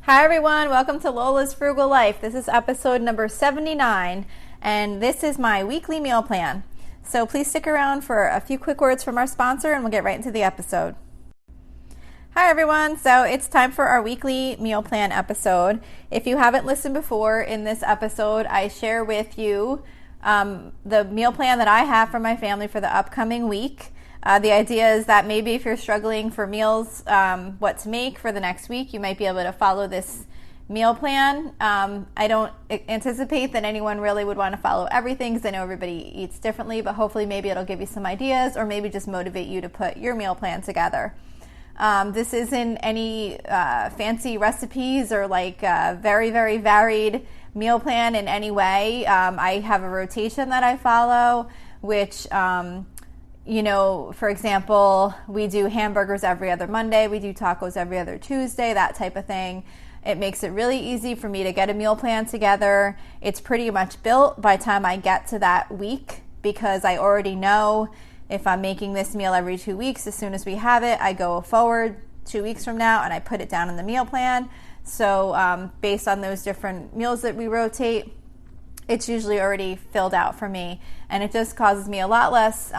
Hi everyone, welcome to Lola's Frugal Life. This is episode number 79, and this is my weekly meal plan. So please stick around for a few quick words from our sponsor and we'll get right into the episode. Hi everyone, so it's time for our weekly meal plan episode. If you haven't listened before, in this episode I share with you the meal plan that I have for my family for the upcoming week. The idea is that maybe if you're struggling for meals, what to make for the next week, you might be able to follow this meal plan. I don't anticipate that anyone really would want to follow everything because I know everybody eats differently, but hopefully maybe it'll give you some ideas or maybe just motivate you to put your meal plan together. This isn't any fancy recipes or like very, very varied meal plan in any way. I have a rotation that I follow, which for example, we do hamburgers every other Monday, we do tacos every other Tuesday, that type of thing. It makes it really easy for me to get a meal plan together. It's pretty much built by the time I get to that week because I already know if I'm making this meal every 2 weeks, as soon as we have it, I go forward 2 weeks from now and I put it down in the meal plan. So based on those different meals that we rotate, it's usually already filled out for me, and it just causes me a lot less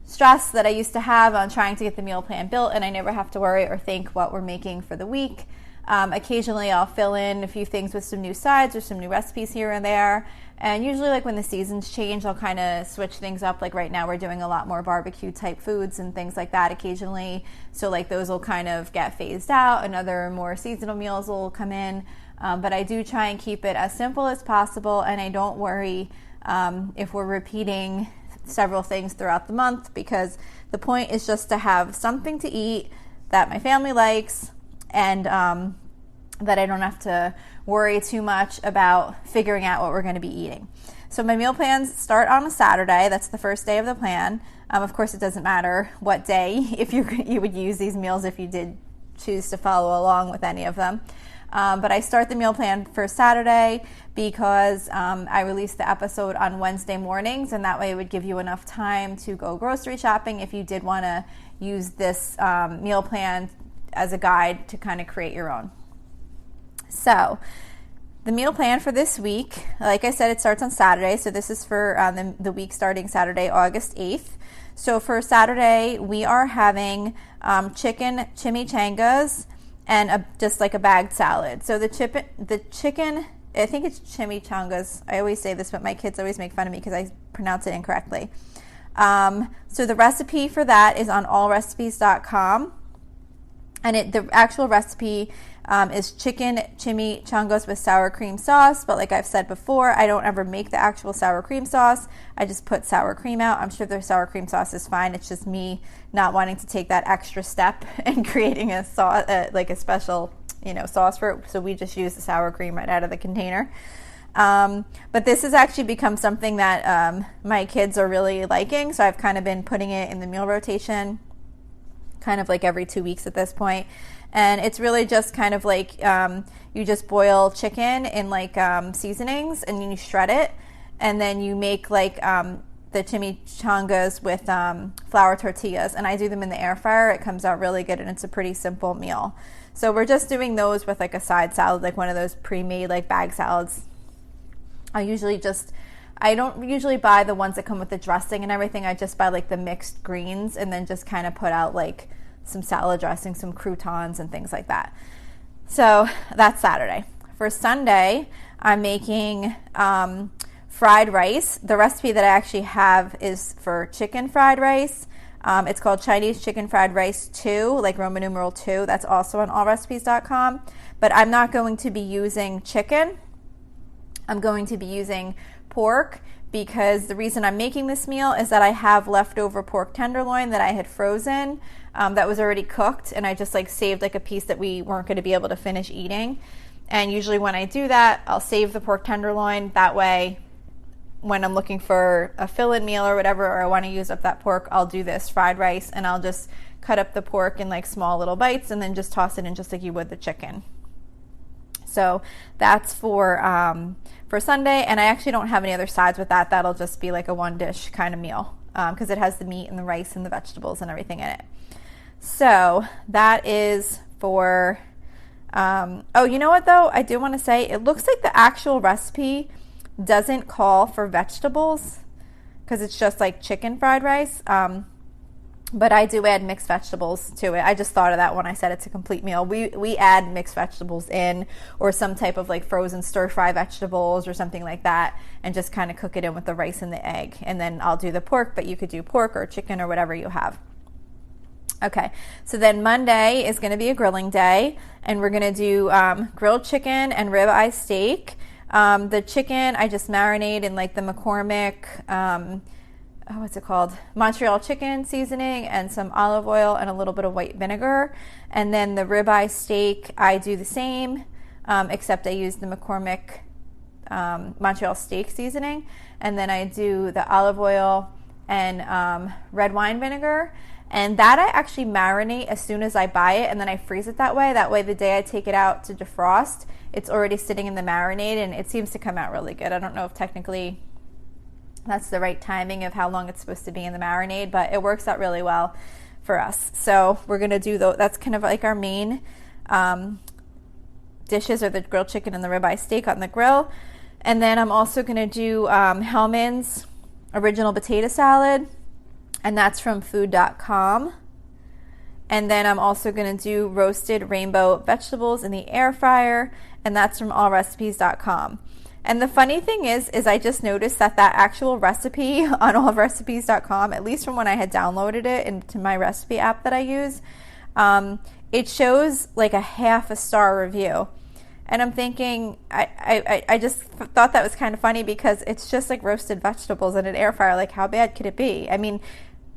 stress that I used to have on trying to get the meal plan built, and I never have to worry or think what we're making for the week. Occasionally I'll fill in a few things with some new sides or some new recipes here and there, and usually like when the seasons change I'll kind of switch things up. Like right now we're doing a lot more barbecue type foods and things like that occasionally, so like those will kind of get phased out and other more seasonal meals will come in, but I do try and keep it as simple as possible, and I don't worry if we're repeating several things throughout the month, because the point is just to have something to eat that my family likes, and that I don't have to worry too much about figuring out what we're going to be eating. So my meal plans start on a Saturday. That's the first day of the plan. Of course, it doesn't matter what day if you would use these meals if you did choose to follow along with any of them. But I start the meal plan for Saturday because I release the episode on Wednesday mornings, and that way it would give you enough time to go grocery shopping if you did want to use this meal plan as a guide to kind of create your own. So the meal plan for this week, like I said, it starts on Saturday, so this is for the week starting Saturday, August 8th. So for Saturday, we are having chicken chimichangas and just like a bagged salad. So the chicken, I think it's chimichangas. I always say this, but my kids always make fun of me because I pronounce it incorrectly. So the recipe for that is on allrecipes.com. And the actual recipe is chicken chimichangas with sour cream sauce. But like I've said before, I don't ever make the actual sour cream sauce. I just put sour cream out. I'm sure their sour cream sauce is fine. It's just me not wanting to take that extra step and creating a sauce, like a special, sauce for it. So we just use the sour cream right out of the container. But this has actually become something that my kids are really liking. So I've kind of been putting it in the meal rotation kind of like every 2 weeks at this point. And it's really just kind of like you just boil chicken in like seasonings and you shred it, and then you make like the chimichangas with flour tortillas, and I do them in the air fryer. It comes out really good, and it's a pretty simple meal. So we're just doing those with like a side salad, like one of those pre-made like bag salads. I don't usually buy the ones that come with the dressing and everything. I just buy like the mixed greens and then just kind of put out like some salad dressing, some croutons and things like that. So that's Saturday. For Sunday, I'm making fried rice. The recipe that I actually have is for chicken fried rice. It's called Chinese Chicken Fried Rice 2, like Roman numeral 2. That's also on allrecipes.com. But I'm not going to be using chicken. I'm going to be using pork, because the reason I'm making this meal is that I have leftover pork tenderloin that I had frozen that was already cooked, and I just like saved like a piece that we weren't going to be able to finish eating. And usually when I do that, I'll save the pork tenderloin. That way when I'm looking for a fill-in meal or whatever, or I want to use up that pork, I'll do this fried rice, and I'll just cut up the pork in like small little bites and then just toss it in just like you would the chicken. So that's for Sunday, and I actually don't have any other sides with that. That'll just be like a one dish kind of meal because it has the meat and the rice and the vegetables and everything in it. So that is for Oh, you know what though? I do want to say it looks like the actual recipe doesn't call for vegetables because it's just like chicken fried rice. But I do add mixed vegetables to it. I just thought of that when I said it's a complete meal. We add mixed vegetables in, or some type of like frozen stir fry vegetables or something like that, and just kind of cook it in with the rice and the egg. And then I'll do the pork, but you could do pork or chicken or whatever you have. Okay, so then Monday is going to be a grilling day, and we're going to do grilled chicken and ribeye steak. The chicken I just marinate in like the McCormick, what's it called? Montreal chicken seasoning and some olive oil and a little bit of white vinegar. And then the ribeye steak, I do the same, except I use the McCormick Montreal steak seasoning. And then I do the olive oil and red wine vinegar. And that I actually marinate as soon as I buy it, and then I freeze it that way. That way the day I take it out to defrost, it's already sitting in the marinade, and it seems to come out really good. I don't know if technically that's the right timing of how long it's supposed to be in the marinade, but it works out really well for us. So we're going to do that's kind of like our main dishes, are the grilled chicken and the ribeye steak on the grill. And then I'm also going to do Hellmann's original potato salad, and that's from food.com. And then I'm also going to do roasted rainbow vegetables in the air fryer, and that's from allrecipes.com. And the funny thing is I just noticed that actual recipe on allrecipes.com, at least from when I had downloaded it into my recipe app that I use, it shows like a 0.5 star review. And I'm thinking, I just thought that was kind of funny because it's just like roasted vegetables in an air fryer. Like, how bad could it be? I mean,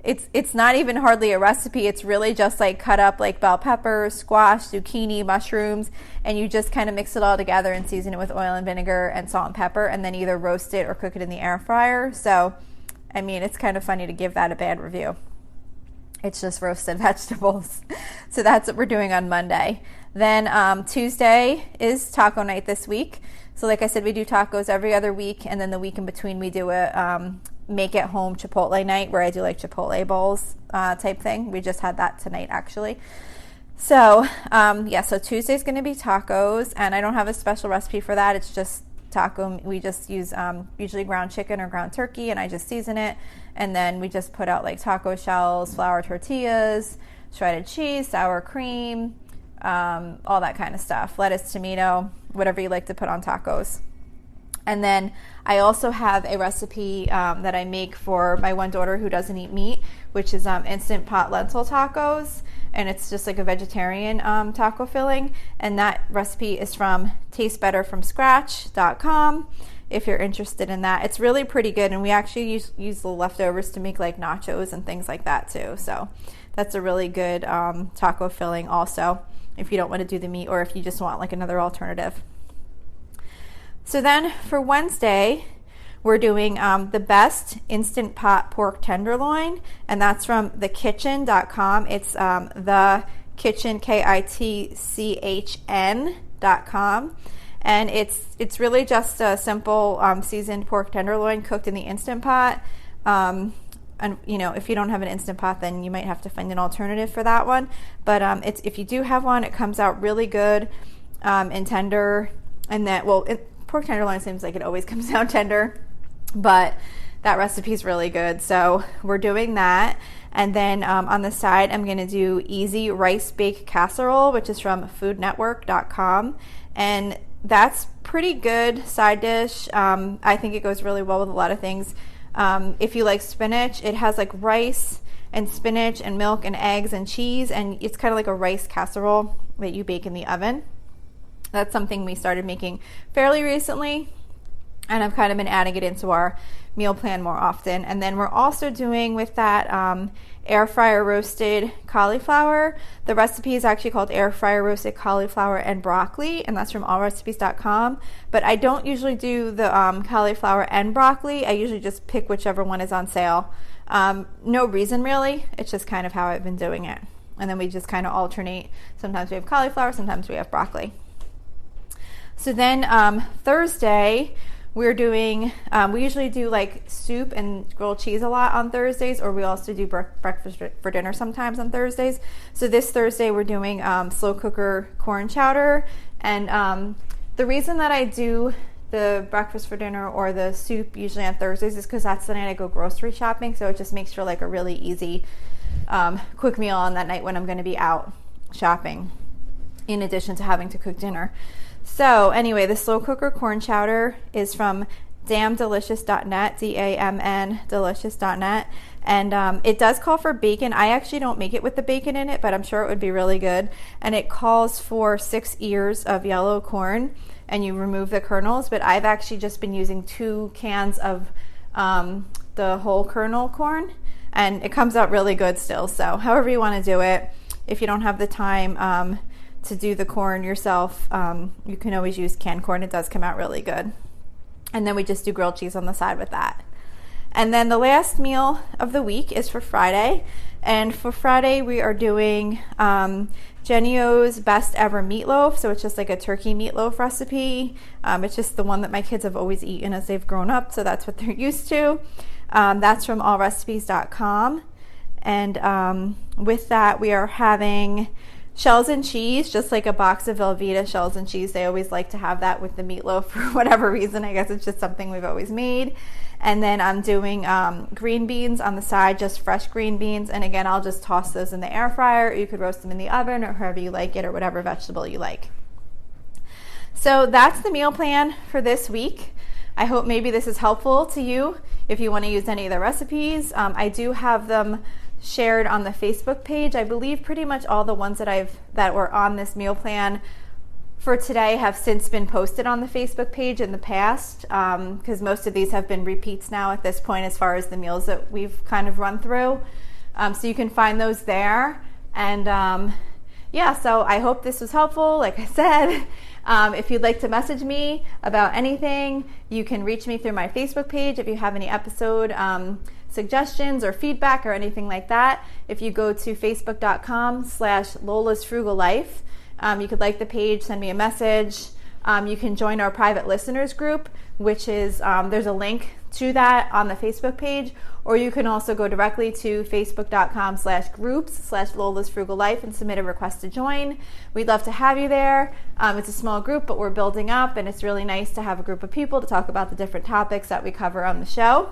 it's not even hardly a recipe. It's really just like cut up like bell peppers, squash, zucchini, mushrooms, and you just kind of mix it all together and season it with oil and vinegar and salt and pepper, and then either roast it or cook it in the air fryer. So, I mean, it's kind of funny to give that a bad review. It's just roasted vegetables. So that's what we're doing on Monday. Then Tuesday is taco night this week. So like I said, we do tacos every other week, and then the week in between we do a make-at-home Chipotle night where I do like Chipotle bowls type thing. We just had that tonight actually. So so Tuesday's going to be tacos, and I don't have a special recipe for that. It's just taco. We just use usually ground chicken or ground turkey, and I just season it, and then we just put out like taco shells, flour tortillas, shredded cheese, sour cream, all that kind of stuff, lettuce, tomato, whatever you like to put on tacos. And then I also have a recipe that I make for my one daughter who doesn't eat meat, which is Instant Pot lentil tacos, and it's just like a vegetarian taco filling. And that recipe is from tastebetterfromscratch.com if you're interested in that. It's really pretty good, and we actually use the leftovers to make like nachos and things like that too. So that's a really good taco filling also, if you don't want to do the meat or if you just want like another alternative. So then for Wednesday, we're doing the best Instant Pot pork tenderloin, and that's from thekitchen.com. It's the kitchen, KITCHN.com. And it's really just a simple seasoned pork tenderloin cooked in the Instant Pot. And you know, if you don't have an Instant Pot, then you might have to find an alternative for that one. But if you do have one, it comes out really good and tender. And that, pork tenderloin seems like it always comes out tender, but that recipe is really good. So we're doing that. And then on the side, I'm going to do easy rice bake casserole, which is from foodnetwork.com. And that's pretty good side dish. I think it goes really well with a lot of things. If you like spinach, it has like rice and spinach and milk and eggs and cheese, and it's kind of like a rice casserole that you bake in the oven. That's something we started making fairly recently, and I've kind of been adding it into our meal plan more often. And then we're also doing with that air fryer roasted cauliflower. The recipe is actually called air fryer roasted cauliflower and broccoli, and that's from allrecipes.com. But I don't usually do the cauliflower and broccoli. I usually just pick whichever one is on sale. No reason really. It's just kind of how I've been doing it. And then we just kind of alternate. Sometimes we have cauliflower, sometimes we have broccoli. So then Thursday, we're doing, we usually do like soup and grilled cheese a lot on Thursdays, or we also do breakfast for dinner sometimes on Thursdays. So this Thursday we're doing slow cooker corn chowder. And the reason that I do the breakfast for dinner or the soup usually on Thursdays is because that's the night I go grocery shopping. So it just makes for like a really easy quick meal on that night when I'm going to be out shopping, in addition to having to cook dinner. So anyway, the slow cooker corn chowder is from damndelicious.net, DAMN delicious.net, and it does call for bacon. I actually don't make it with the bacon in it, but I'm sure it would be really good. And it calls for 6 ears of yellow corn, and you remove the kernels, but I've actually just been using 2 cans of the whole kernel corn, and it comes out really good still. So however you want to do it, if you don't have the time to do the corn yourself, you can always use canned corn. It does come out really good. And then we just do grilled cheese on the side with that. And then the last meal of the week is for Friday. And for Friday, we are doing Jenny O's Best Ever Meatloaf. So it's just like a turkey meatloaf recipe. It's just the one that my kids have always eaten as they've grown up. So that's what they're used to. That's from allrecipes.com. And with that, we are having shells and cheese, just like a box of Velveeta shells and cheese. They always like to have that with the meatloaf for whatever reason. I guess it's just something we've always made. And then I'm doing green beans on the side, just fresh green beans. And again, I'll just toss those in the air fryer. You could roast them in the oven or however you like it, or whatever vegetable you like. So that's the meal plan for this week. I hope maybe this is helpful to you if you want to use any of the recipes. I do have them shared on the Facebook page. I believe pretty much all the ones that were on this meal plan for today have since been posted on the Facebook page in the past, because most of these have been repeats now at this point as far as the meals that we've kind of run through. So you can find those there. And so I hope this was helpful. Like I said, if you'd like to message me about anything, you can reach me through my Facebook page. If you have any episode suggestions or feedback or anything like that, if you go to facebook.com/Lola's Frugal Life, you could like the page, send me a message. You can join our private listeners group, which is, there's a link to that on the Facebook page, or you can also go directly to facebook.com/groups/Lola's Frugal Life and submit a request to join. We'd love to have you there. It's a small group, but we're building up, and it's really nice to have a group of people to talk about the different topics that we cover on the show.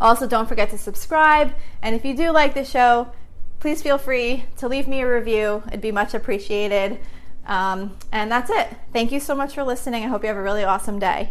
Also, don't forget to subscribe, and if you do like the show, please feel free to leave me a review. It'd be much appreciated. And that's it. Thank you so much for listening. I hope you have a really awesome day.